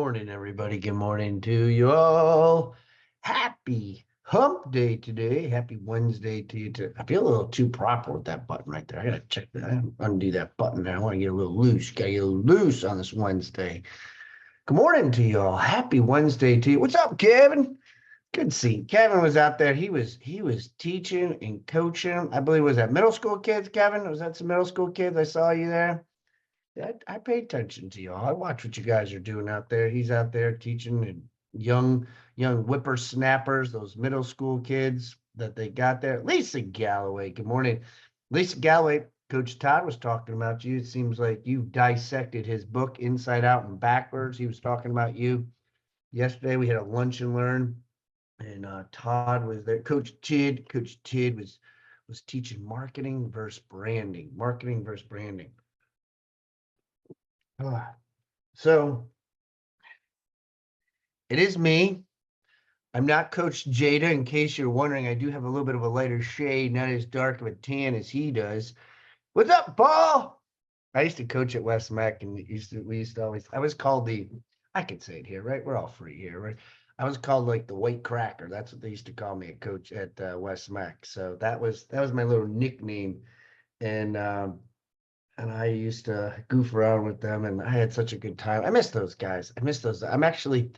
morning, everybody. Good morning to you all. Happy hump day today. Happy Wednesday to you too. I feel a little too proper with that button right there. I gotta check that. I gotta undo that button there. I want to get a little loose. Gotta get a little loose on this Wednesday. Good morning to you all. Happy Wednesday to you. What's up, Kevin? Good to see you. Kevin was out there. He was teaching and coaching. I believe was that middle school kids, Kevin? Was that some middle school kids? I saw you there. I pay attention to y'all. I watch what you guys are doing out there. He's out there teaching and young whippersnappers, those middle school kids that they got there. Lisa Galloway, good morning. Lisa Galloway, Coach Todd was talking about you. It seems like you dissected his book inside out and backwards. He was talking about you. Yesterday we had a lunch and learn, and Todd was there. Coach Tid was teaching marketing versus branding. Marketing versus branding. So it is me. I'm not Coach Jada. In case you're wondering, I do have a little bit of a lighter shade, not as dark of a tan as he does. What's up, Paul? I used to coach at West Mac, and we used to always. I was called I could say it here, right? We're all free here, right? I was called like the white cracker. That's what they used to call me at coach at West Mac. So that was my little nickname, and I used to goof around with them, and I had such a good time. I miss those guys. I miss those. I'm actually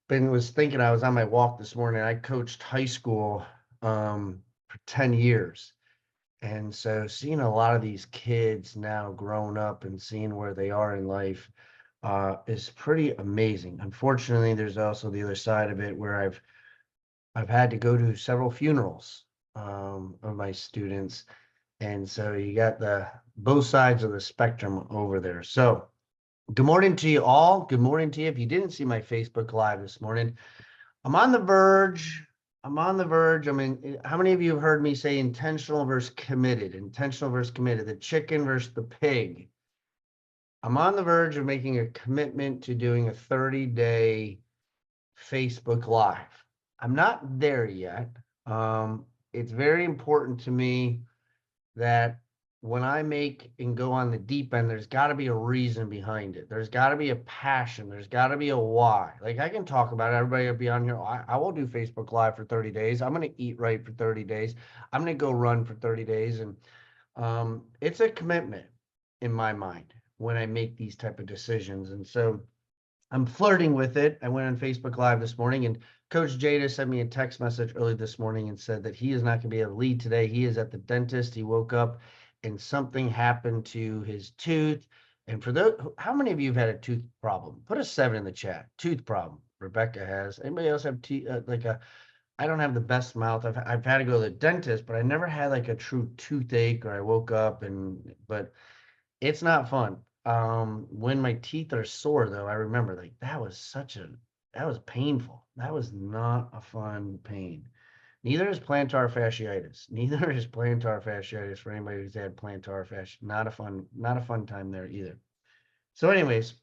was thinking, I was on my walk this morning. I coached high school for 10 years. And so seeing a lot of these kids now grown up and seeing where they are in life is pretty amazing. Unfortunately, there's also the other side of it where I've had to go to several funerals of my students. And so you got both sides of the spectrum over there. So good morning to you all. Good morning to you. If you didn't see my Facebook Live this morning, I'm on the verge. I mean, how many of you have heard me say intentional versus committed? Intentional versus committed, the chicken versus the pig. I'm on the verge of making a commitment to doing a 30-day Facebook Live. I'm not there yet. It's very important to me that when I make and go on the deep end, there's got to be a reason behind it. There's got to be a passion. There's got to be a why. Like I can talk about it. Everybody will be on here. I will do Facebook Live for 30 days. I'm going to eat right for 30 days. I'm going to go run for 30 days. And it's a commitment in my mind when I make these type of decisions. And so I'm flirting with it. I went on Facebook Live this morning, and Coach Jada sent me a text message early this morning and said that he is not going to be able to lead today. He is at the dentist. He woke up and something happened to his tooth. And for those, how many of you have had a tooth problem? Put a 7 in the chat. Tooth problem. Rebecca has. Anybody else have I don't have the best mouth. I've had to go to the dentist, but I never had like a true toothache, or I woke up but it's not fun. When my teeth are sore though, I remember like that was painful. That was not a fun pain. Neither is plantar fasciitis. Neither is plantar fasciitis for anybody who's had plantar fasciitis. Not a fun time there either. So anyways,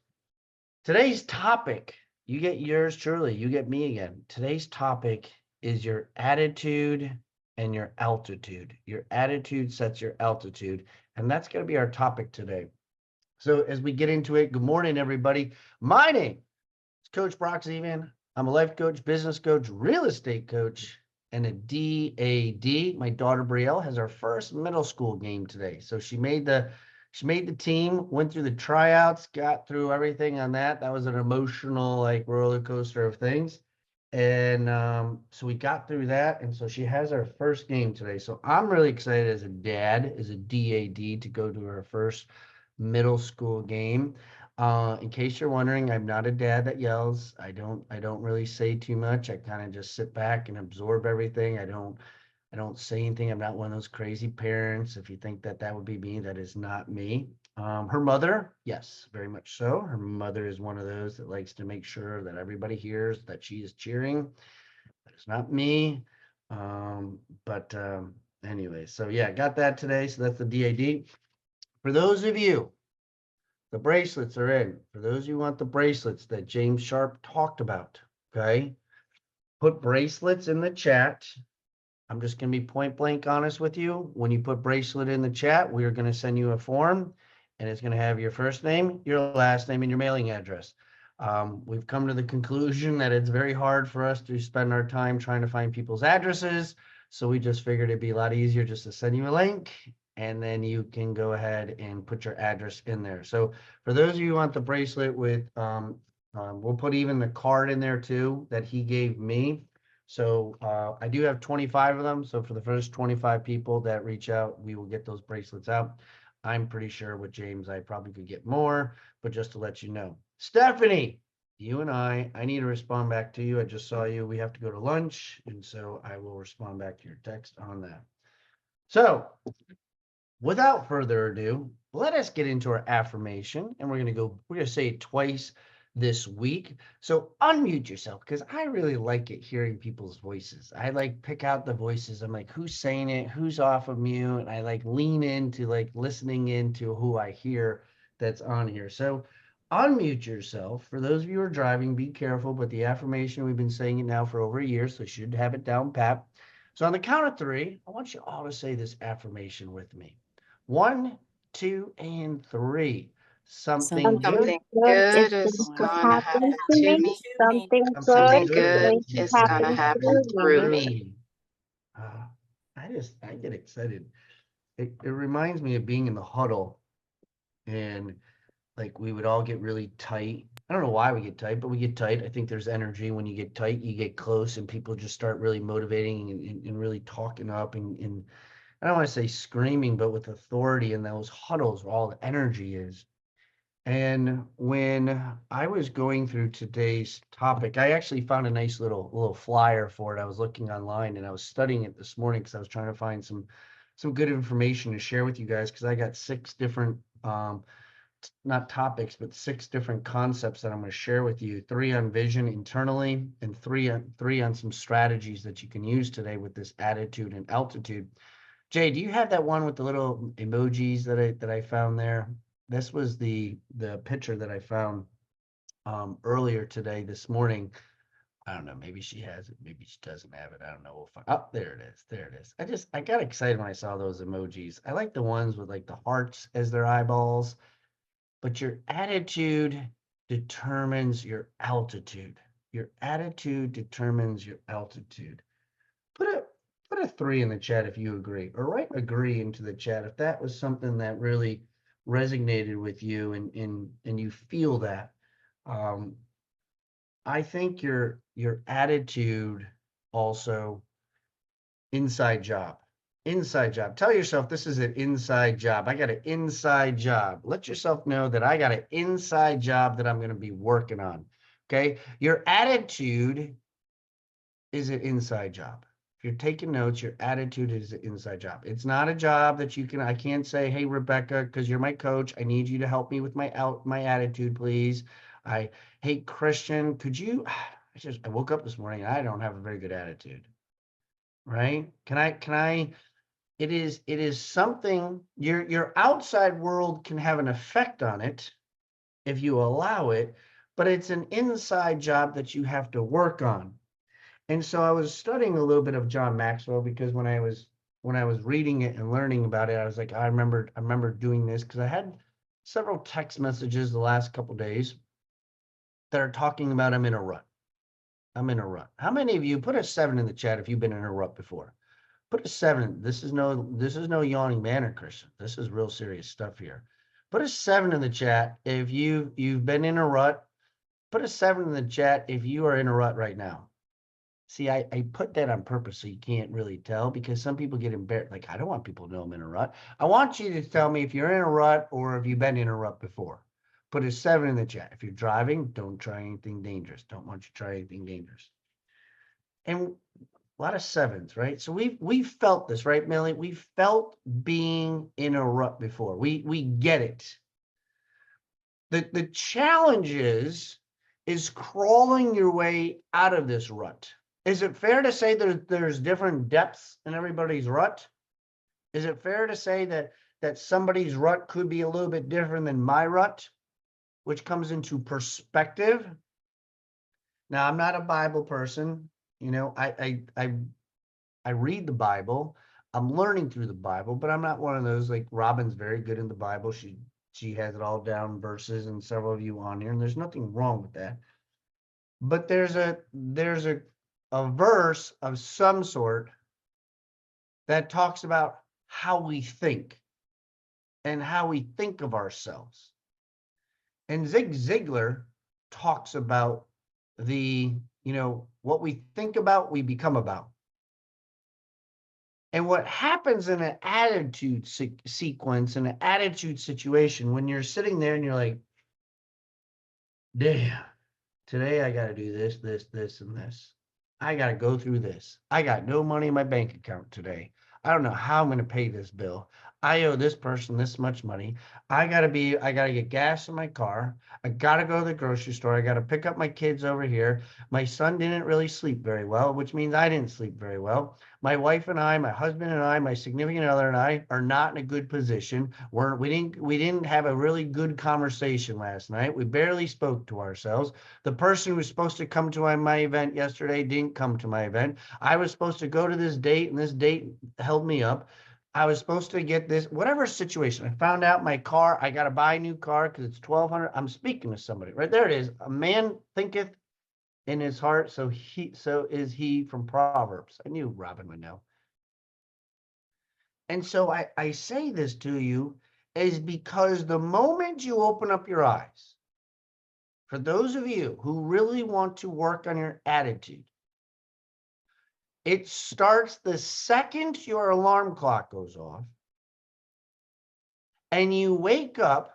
today's topic, you get yours truly, you get me again. Today's topic is your attitude and your altitude. Your attitude sets your altitude, and that's going to be our topic today. So as we get into it, good morning, everybody. My name is Coach Brock Zevan. I'm a life coach, business coach, real estate coach, and a DAD. My daughter Brielle has her first middle school game today. So she made the team, went through the tryouts, got through everything on that. That was an emotional like roller coaster of things. And so we got through that. And so she has her first game today. So I'm really excited as a dad, as a DAD, to go to her first middle school game. In case you're wondering, I'm not a dad that yells. I don't really say too much. I kind of just sit back and absorb everything. I don't say anything. I'm not one of those crazy parents. If you think that would be me, that is not me. Her mother, yes, very much so. Her mother is one of those that likes to make sure that everybody hears that she is cheering. That is not me. Anyway, so yeah, got that today. So that's the DAD. For those of you, the bracelets are in. For those of you who want the bracelets that James Sharp talked about, okay? Put bracelets in the chat. I'm just going to be point blank honest with you. When you put bracelet in the chat, we are going to send you a form, and it's going to have your first name, your last name, and your mailing address. We've come to the conclusion that it's very hard for us to spend our time trying to find people's addresses. So we just figured it'd be a lot easier just to send you a link, and then you can go ahead and put your address in there. So for those of you who want the bracelet with, we'll put even the card in there too that he gave me. So I do have 25 of them. So for the first 25 people that reach out, we will get those bracelets out. I'm pretty sure with James, I probably could get more, but just to let you know. Stephanie, you and I need to respond back to you. I just saw you. We have to go to lunch. And so I will respond back to your text on that. So without further ado, let us get into our affirmation. And we're going to say it twice this week. So unmute yourself, because I really like it hearing people's voices. I like pick out the voices. I'm like, who's saying it? Who's off of mute? And I like lean into like listening into who I hear that's on here. So unmute yourself. For those of you who are driving, be careful. But the affirmation, we've been saying it now for over a year, so you should have it down pat. So on the count of 3, I want you all to say this affirmation with me. 1, 2, and 3. Something good Good is is going going to to happen happen to to me. me. Something Something good is good going to is going to happen happen to through me. me. I get excited. It reminds me of being in the huddle, and like we would all get really tight. I don't know why we get tight, but we get tight. I think there's energy when you get tight, you get close, and people just start really motivating and really talking up and I don't want to say screaming, but with authority in those huddles where all the energy is. And when I was going through today's topic, I actually found a nice little flyer for it. I was looking online and I was studying it this morning because I was trying to find some good information to share with you guys, because I got 6 different not topics, but 6 different concepts that I'm going to share with you. 3 on vision internally, and 3 on some strategies that you can use today with this attitude and altitude. Jay, do you have that one with the little emojis that I found there? This was the picture that I found earlier today, this morning. I don't know. Maybe she has it. Maybe she doesn't have it. I don't know. We'll find. Oh, there it is. There it is. I got excited when I saw those emojis. I like the ones with like the hearts as their eyeballs. But your attitude determines your altitude. Your attitude determines your altitude. Put a 3 in the chat if you agree, or write agree into the chat if that was something that really resonated with you and you feel that. I think your attitude also inside job. Inside job. Tell yourself this is an inside job. I got an inside job. Let yourself know that I got an inside job that I'm going to be working on. Okay. Your attitude is an inside job. If you're taking notes, your attitude is an inside job. It's not a job that I can't say, hey, Rebecca, because you're my coach, I need you to help me with my attitude, please. Hey, Christian, could you, I woke up this morning and I don't have a very good attitude, right? It is something, your outside world can have an effect on it if you allow it, but it's an inside job that you have to work on. And so I was studying a little bit of John Maxwell, because when I was reading it and learning about it, I was like, I remember doing this because I had several text messages the last couple of days that are talking about I'm in a rut. I'm in a rut. How many of you, put a 7 in the chat if you've been in a rut before? Put a 7. This is no yawning manner, Christian. This is real serious stuff here. Put a 7 in the chat if you've been in a rut. Put a 7 in the chat if you are in a rut right now. See, I put that on purpose so you can't really tell, because some people get embarrassed. Like, I don't want people to know I'm in a rut. I want you to tell me if you're in a rut or if you've been in a rut before. Put a 7 in the chat. If you're driving, don't try anything dangerous. Don't want you to try anything dangerous. And a lot of 7s, right? So we've felt this, right, Millie? We've felt being in a rut before. We get it. The challenge is crawling your way out of this rut. Is it fair to say that there's different depths in everybody's rut? Is it fair to say that somebody's rut could be a little bit different than my rut, which comes into perspective? Now, I'm not a Bible person. You know, I read the Bible. I'm learning through the Bible, but I'm not one of those, like Robin's very good in the Bible. She She has it all down, verses, and several of you on here, and there's nothing wrong with that. But there's a verse of some sort that talks about how we think and how we think of ourselves. And Zig Ziglar talks about what we think about, we become about. And what happens in an attitude sequence, in an attitude situation, when you're sitting there and you're like, damn, today I got to do this, this, this, and this. I got to go through this. I got no money in my bank account today. I don't know how I'm going to pay this bill. I owe this person this much money. I got to get gas in my car. I got to go to the grocery store. I got to pick up my kids over here. My son didn't really sleep very well, which means I didn't sleep very well. My wife and I, my husband and I, my significant other and I are not in a good position. We didn't have a really good conversation last night. We barely spoke to ourselves. The person who was supposed to come to my event yesterday didn't come to my event. I was supposed to go to this date, and this date held me up. I was supposed to get this, whatever situation. I found out my car, I got to buy a new car because it's $1,200. I'm speaking to somebody, right there it is. A man thinketh in his heart, so is he, from Proverbs. I knew Robin would know. And so I say this to you is because the moment you open up your eyes, for those of you who really want to work on your attitude, it starts the second your alarm clock goes off and you wake up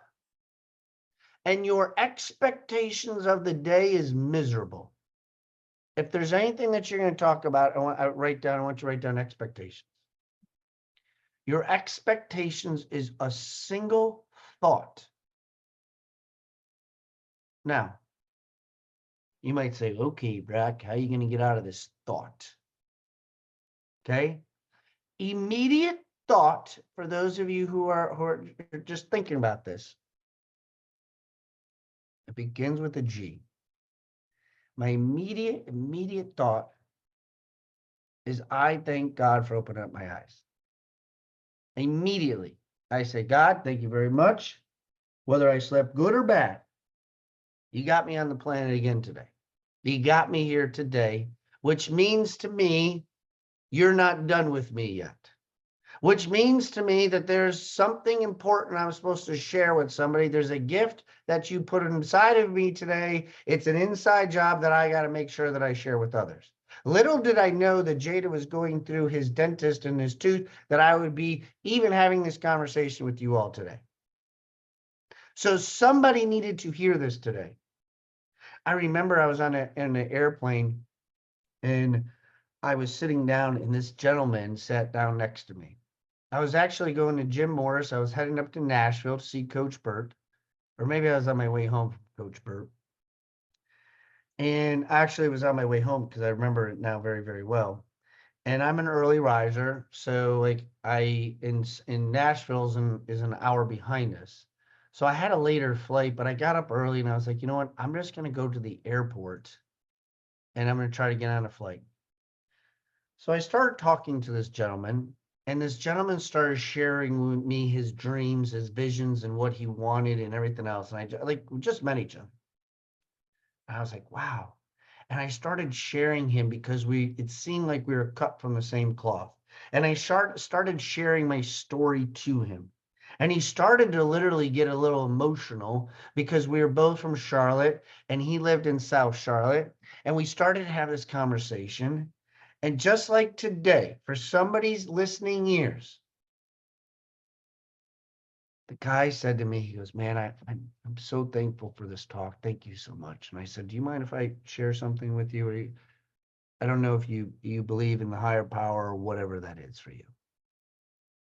and your expectations of the day is miserable. If there's anything that you're going to talk about, I want you to write down expectations. Your expectations is a single thought. Now, you might say, okay, Brack, how are you going to get out of this thought? Okay. Immediate thought, for those of you who are just thinking about this, it begins with a G. My immediate thought is, I thank God for opening up my eyes. Immediately, I say, God, thank you very much. Whether I slept good or bad, you got me on the planet again today. You got me here today, which means to me, you're not done with me yet. Which means to me that there's something important I'm supposed to share with somebody. There's a gift that you put inside of me today. It's an inside job that I got to make sure that I share with others. Little did I know that Jada was going through his dentist and his tooth, that I would be even having this conversation with you all today. So somebody needed to hear this today. I remember I was on an airplane and I was sitting down and this gentleman sat down next to me. I was actually going to Jim Morris. I was heading up to Nashville to see Coach Burt, or maybe I was on my way home from Coach Burt. And actually it was on my way home because I remember it now very, very well. And I'm an early riser. So like in Nashville is an hour behind us. So I had a later flight, but I got up early and I was like, you know what? I'm just going to go to the airport and I'm going to try to get on a flight. So I started talking to this gentleman, and this gentleman started sharing with me his dreams, his visions, and what he wanted and everything else. And we just met each other. And I was like, wow. And I started sharing him because it seemed like we were cut from the same cloth. And I started sharing my story to him. And he started to literally get a little emotional because we were both from Charlotte and he lived in South Charlotte. And we started to have this conversation. And just like today, for somebody's listening ears, the guy said to me, he goes, man, I'm so thankful for this talk. Thank you so much. And I said, do you mind if I share something with you? Or I don't know if you believe in the higher power or whatever that is for you,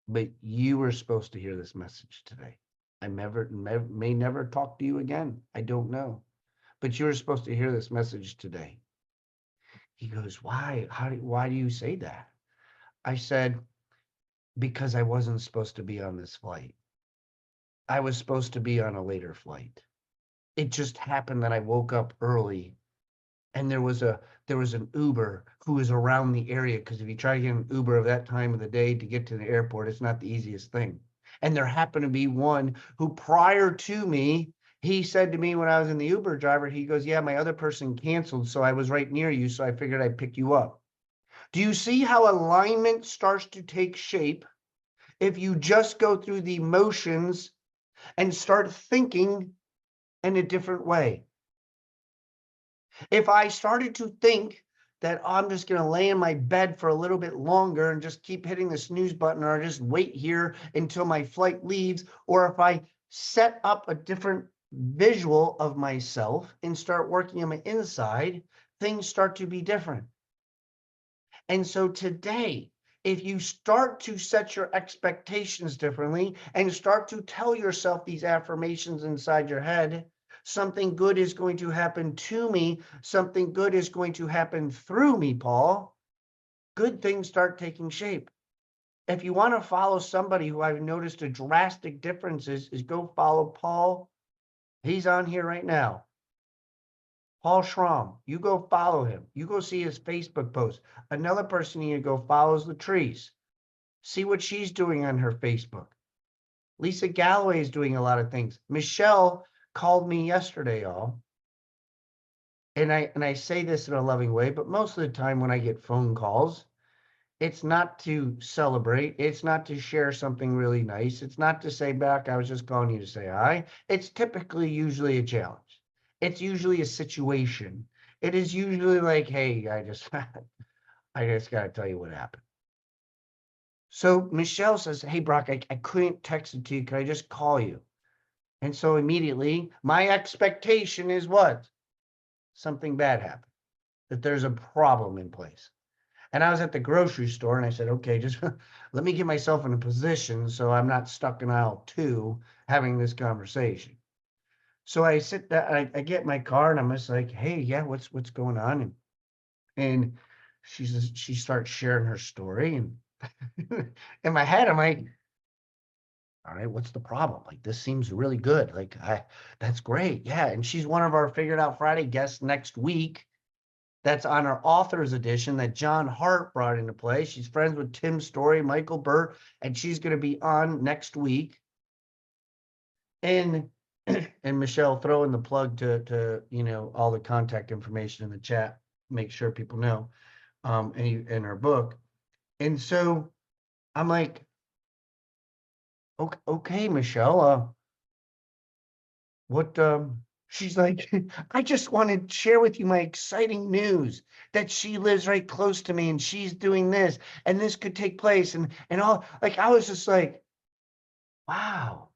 but you were supposed to hear this message today. I may never talk to you again. I don't know, but you were supposed to hear this message today. He goes, why? Why do you say that? I said, because I wasn't supposed to be on this flight. I was supposed to be on a later flight. It just happened that I woke up early and there was an Uber who was around the area, because if you try to get an Uber of that time of the day to get to the airport, it's not the easiest thing. And there happened to be one who prior to me, he said to me when I was in the Uber driver, he goes, yeah, my other person canceled. So I was right near you. So I figured I'd pick you up. Do you see how alignment starts to take shape if you just go through the motions and start thinking in a different way? If I started to think that I'm just going to lay in my bed for a little bit longer and just keep hitting the snooze button, or just wait here until my flight leaves, or if I set up a different visual of myself and start working on my inside, things start to be different. And so today, if you start to set your expectations differently and start to tell yourself these affirmations inside your head, something good is going to happen to me, something good is going to happen through me, Paul, good things start taking shape. If you want to follow somebody who I've noticed a drastic difference is go follow Paul. He's on here right now. Paul Schramm, you go follow him. You go see his Facebook post. Another person you go follows Latrice. See what she's doing on her Facebook. Lisa Galloway is doing a lot of things. Michelle called me yesterday, y'all. And I say this in a loving way, but most of the time when I get phone calls, it's not to celebrate. It's not to share something really nice. It's not to say back, I was just calling you to say hi. It's typically usually a challenge. It's usually a situation. It is usually like, hey, I just got to tell you what happened. So Michelle says, hey, Brock, I couldn't text it to you. Can I just call you? And so immediately my expectation is what? Something bad happened, that there's a problem in place. And I was at the grocery store and I said, okay, just let me get myself in a position so I'm not stuck in aisle 2 having this conversation. So I sit down, I get my car and I'm just like, hey, yeah, what's going on? And she starts sharing her story. And in my head, I'm like, all right, what's the problem? Like, this seems really good. Like, that's great. Yeah. And she's one of our Figured Out Friday guests next week. That's on our authors edition that John Hart brought into play. She's friends with Tim Story, Michael Burt, and she's going to be on next week. And Michelle, throw in the plug to all the contact information in the chat. Make sure people know in her book. And so I'm like, okay, Michelle, what she's like, I just want to share with you my exciting news that she lives right close to me and she's doing this and this could take place and all. Like, I was just like, wow,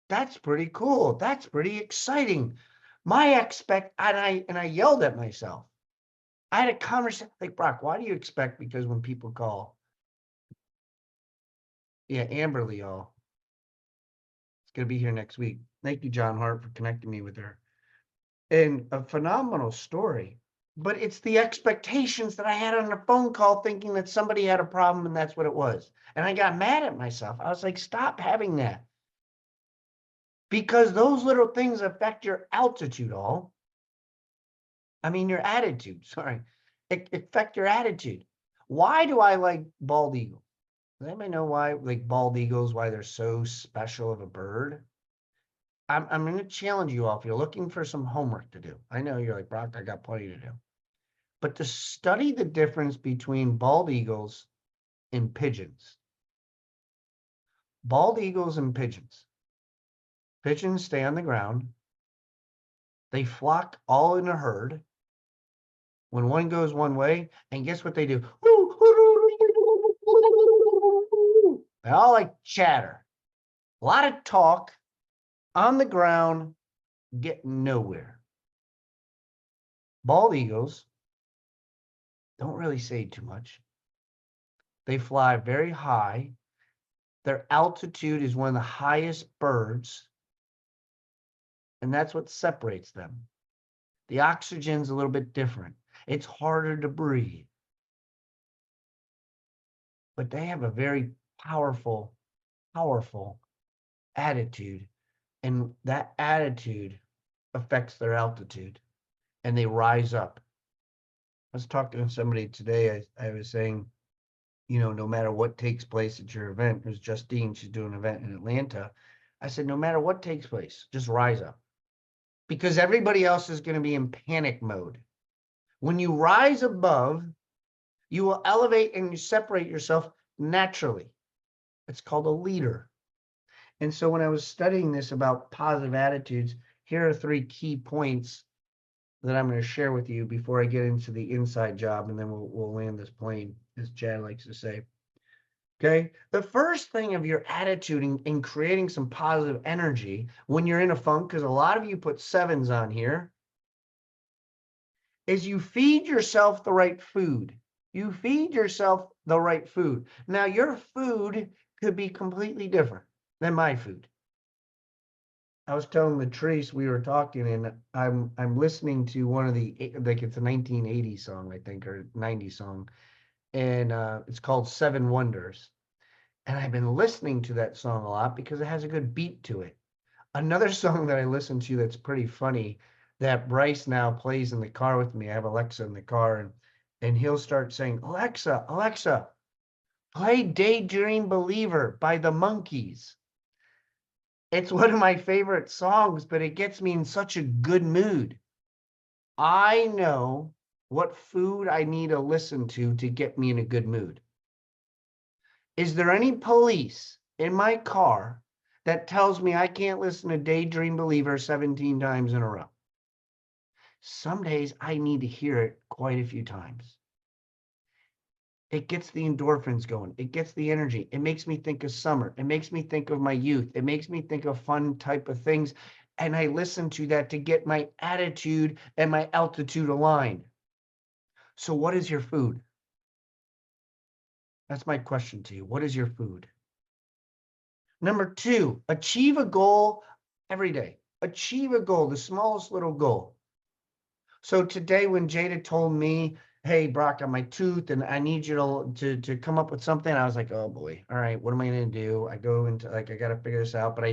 that's pretty cool. That's pretty exciting. And I yelled at myself. I had a conversation like, Brock, why do you expect? Because when people call, yeah, Amberly, y'all, it's going to be here next week. Thank you, John Hart, for connecting me with her. And a phenomenal story. But it's the expectations that I had on a phone call thinking that somebody had a problem and that's what it was. And I got mad at myself. I was like, stop having that. Because those little things affect your altitude, your attitude, sorry. It affect your attitude. Why do I like bald eagles? Does anybody know why, like bald eagles, why they're so special of a bird? I'm going to challenge you all if you're looking for some homework to do. I know you're like, Brock, I got plenty to do. But to study the difference between bald eagles and pigeons. Bald eagles and pigeons. Pigeons stay on the ground. They flock all in a herd. When one goes one way, and guess what they do? They all like chatter. A lot of talk on the ground, get nowhere. Bald eagles don't really say too much. They fly very high. Their altitude is one of the highest birds, and that's what separates them. The oxygen's a little bit different. It's harder to breathe. But they have a very powerful, powerful attitude, and that attitude affects their altitude, and they rise up. I was talking to somebody today. I was saying, no matter what takes place at your event, there's Justine, she's doing an event in Atlanta. I said, no matter what takes place, just rise up because everybody else is going to be in panic mode. When you rise above, you will elevate and you separate yourself naturally. It's called a leader. And so when I was studying this about positive attitudes, here are 3 key points that I'm going to share with you before I get into the inside job, and then we'll land this plane, as Chad likes to say. Okay. The first thing of your attitude in creating some positive energy when you're in a funk, because a lot of you put 7s on here, is you feed yourself the right food. You feed yourself the right food. Now, your food could be completely different than my food. I was telling Latrice, we were talking, and I'm listening to one of the, like, it's a 1980 song, I think, or 90 song, and it's called 7 Wonders. And I've been listening to that song a lot because it has a good beat to it. Another song that I listen to that's pretty funny that Bryce now plays in the car with me. I have Alexa in the car, and he'll start saying, Alexa, Alexa, play Daydream Believer by the Monkees. It's one of my favorite songs, but it gets me in such a good mood. I know what food I need to listen to get me in a good mood. Is there any police in my car that tells me I can't listen to Daydream Believer 17 times in a row? Some days I need to hear it quite a few times. It gets the endorphins going. It gets the energy. It makes me think of summer. It makes me think of my youth. It makes me think of fun type of things. And I listen to that to get my attitude and my altitude aligned. So what is your food? That's my question to you. What is your food? Number 2, achieve a goal every day. Achieve a goal, the smallest little goal. So today when Jada told me, hey, Brock, on my tooth, and I need you to come up with something, I was like, oh boy, all right, what am I gonna do? I go into, like, I gotta figure this out, but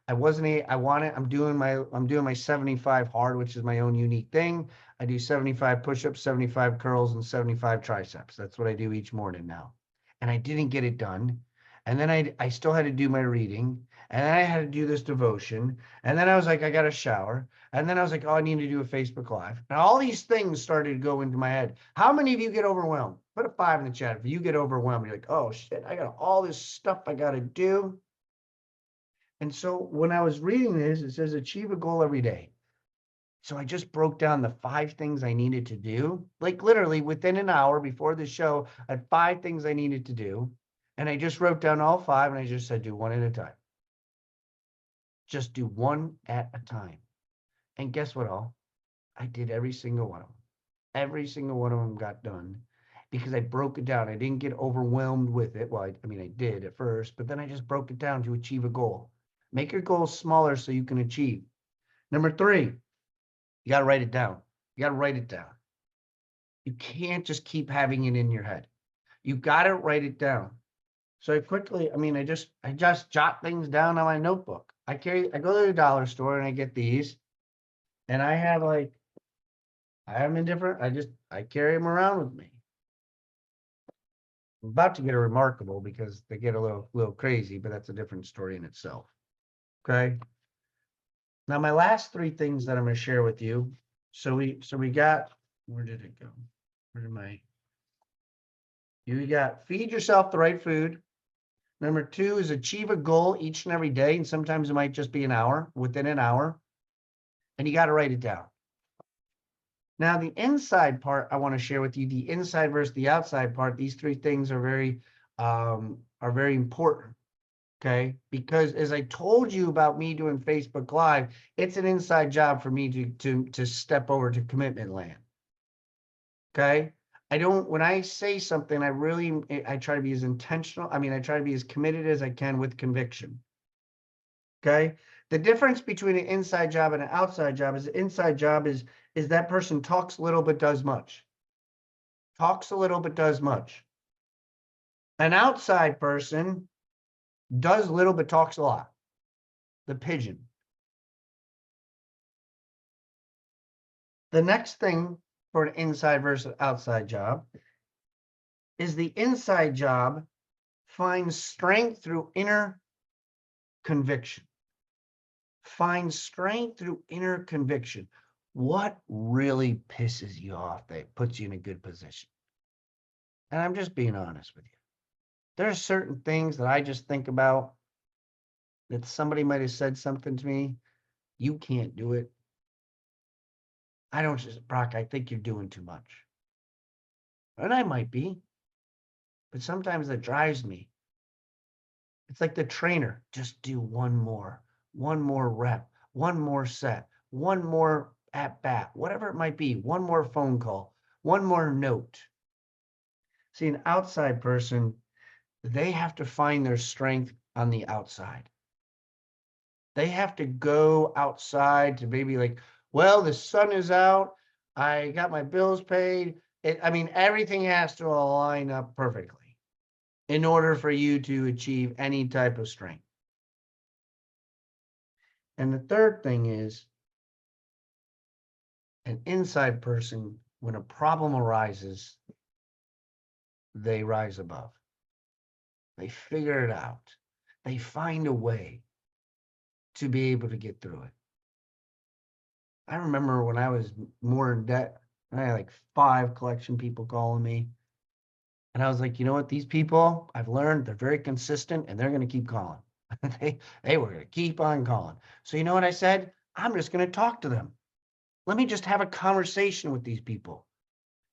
I'm doing my 75 hard, which is my own unique thing. I do 75 push-ups, 75 curls, and 75 triceps. That's what I do each morning now. And I didn't get it done. And then I still had to do my reading, and then I had to do this devotion, and then I was like, I got to shower. And then I was like, oh, I need to do a Facebook Live. And all these things started to go into my head. How many of you get overwhelmed? Put a 5 in the chat. If you get overwhelmed, you're like, oh, shit, I got all this stuff I got to do. And so when I was reading this, it says achieve a goal every day. So I just broke down the 5 things I needed to do. Like literally within an hour before the show, I had 5 things I needed to do. And I just wrote down all 5, and I just said, do one at a time. Just do one at a time. And guess what all? I did every single one of them. Every single one of them got done because I broke it down. I didn't get overwhelmed with it. Well, I mean, I did at first, but then I just broke it down to achieve a goal. Make your goals smaller so you can achieve. Number 3, you got to write it down. You got to write it down. You can't just keep having it in your head. You got to write it down. So I just jot things down on my notebook. I go to the dollar store and I get these, and I have them in different, I carry them around with me. I'm about to get a remarkable because they get a little crazy, but that's a different story in itself. Okay. Now my last 3 things that I'm going to share with you. So we got, where did it go? You got feed yourself the right food. Number 2 is achieve a goal each and every day. And sometimes it might just be within an hour. And you got to write it down. Now, the inside part, I want to share with you the inside versus the outside part. These 3 things are very important. Okay. Because as I told you about me doing Facebook Live, it's an inside job for me to step over to commitment land. Okay. When I say something, I try to be as intentional. I try to be as committed as I can with conviction. Okay. The difference between an inside job and an outside job is the inside job is that person talks little but does much. Talks a little but does much. An outside person does little but talks a lot. The pigeon. The next thing for an inside versus outside job is the inside job finds strength through inner conviction. Find strength through inner conviction. What really pisses you off that puts you in a good position? And I'm just being honest with you. There are certain things that I just think about that somebody might have said something to me. You can't do it. I don't just, Brock, I think you're doing too much. And I might be, but sometimes that drives me. It's like the trainer, just do one more rep, one more set, one more at bat, whatever it might be, one more phone call, one more note. See, an outside person, they have to find their strength on the outside. They have to go outside to maybe like, well, the sun is out. I got my bills paid. Everything has to align up perfectly in order for you to achieve any type of strength. And the third thing is an inside person, when a problem arises, they rise above. They figure it out. They find a way to be able to get through it. I remember when I was more in debt, I had like 5 collection people calling me. And I was like, you know what? These people, I've learned they're very consistent and they're going to keep calling. they were going to keep on calling. So you know what I said? I'm just going to talk to them. Let me just have a conversation with these people.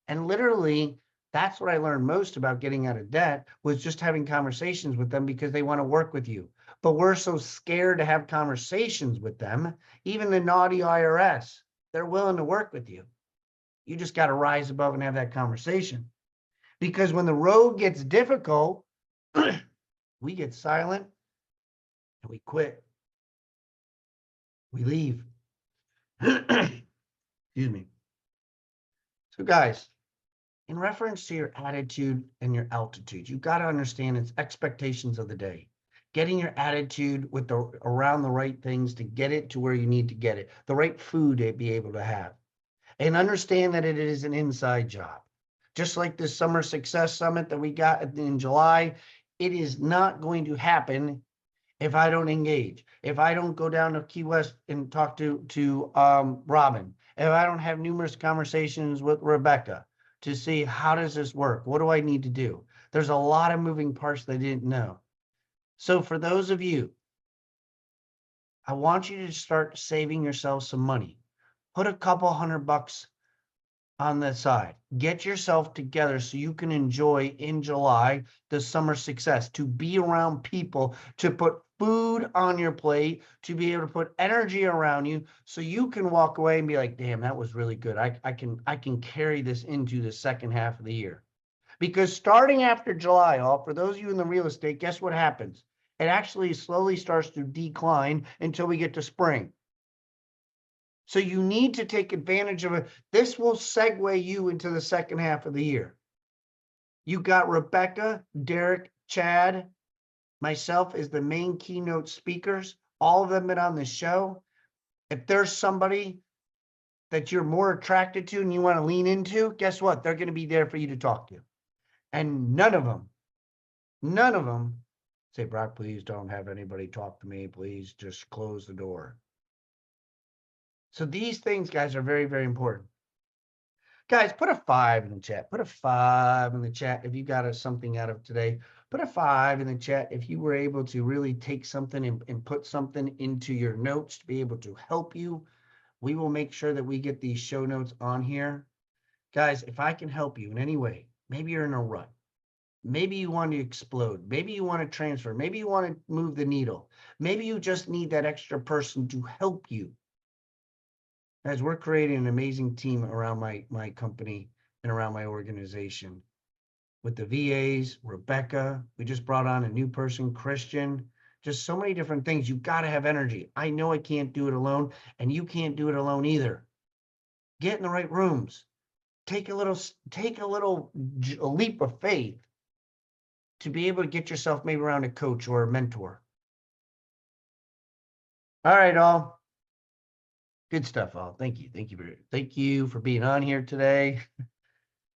And literally, that's what I learned most about getting out of debt, was just having conversations with them because they want to work with you. But we're so scared to have conversations with them. Even the naughty IRS, they're willing to work with you. You just got to rise above and have that conversation. Because when the road gets difficult, we get silent and we quit. We leave. Excuse me. So guys, in reference to your attitude and your altitude, you've got to understand it's expectations of the day. Getting your attitude with around the right things to get it to where you need to get it, the right food to be able to have. And understand that it is an inside job. Just like this Summer Success Summit that we got in July, it is not going to happen if I don't engage, if I don't go down to Key West and talk to Robin, if I don't have numerous conversations with Rebecca to see how does this work? What do I need to do? There's a lot of moving parts that I didn't know. So for those of you, I want you to start saving yourself some money. Put a couple $100 on the side. Get yourself together so you can enjoy in July the Summer Success, to be around people, to put food on your plate, to be able to put energy around you so you can walk away and be like, damn, that was really good. I can carry this into the second half of the year. Because starting after July, for those of you in the real estate, guess what happens? It actually slowly starts to decline until we get to spring. So you need to take advantage of it. This will segue you into the second half of the year. You got Rebecca, Derek, Chad, myself as the main keynote speakers. All of them been on the show. If there's somebody that you're more attracted to and you want to lean into, guess what? They're going to be there for you to talk to. And none of them say, Brock, please don't have anybody talk to me. Please just close the door. So these things, guys, are very, very important. Guys, put a 5 in the chat. Put a 5 in the chat if you got something out of today. Put a 5 in the chat if you were able to really take something and put something into your notes to be able to help you. We will make sure that we get these show notes on here. Guys, if I can help you in any way, maybe you're in a rut. Maybe you want to explode. Maybe you want to transfer. Maybe you want to move the needle. Maybe you just need that extra person to help you. Guys, we're creating an amazing team around my company and around my organization. With the VAs, Rebecca, we just brought on a new person, Christian. Just so many different things. You've got to have energy. I know I can't do it alone, and you can't do it alone either. Get in the right rooms. Take a little leap of faith to be able to get yourself maybe around a coach or a mentor. All right, all. Good stuff, all. Thank you. Thank you for being on here today.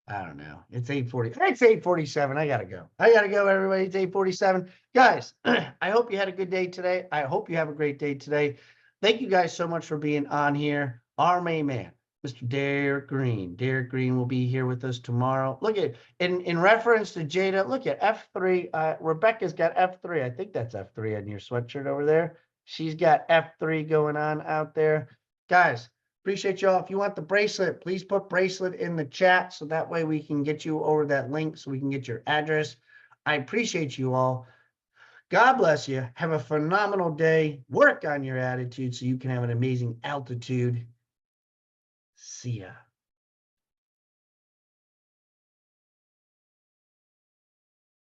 I don't know. It's 8:40. It's 8:47. I gotta go. Everybody. It's 8:47. Guys, I hope you had a good day today. I hope you have a great day today. Thank you guys so much for being on here. Our main man, Mr. Derek Green. Derek Green will be here with us tomorrow. Look at in reference to Jada. Look at F3. Rebecca's got F3. I think that's F3 on your sweatshirt over there. She's got F3 going on out there, guys. Appreciate y'all. If you want the bracelet, please put bracelet in the chat so that way we can get you over that link so we can get your address. I appreciate you all. God bless you. Have a phenomenal day. Work on your attitude so you can have an amazing altitude. See ya.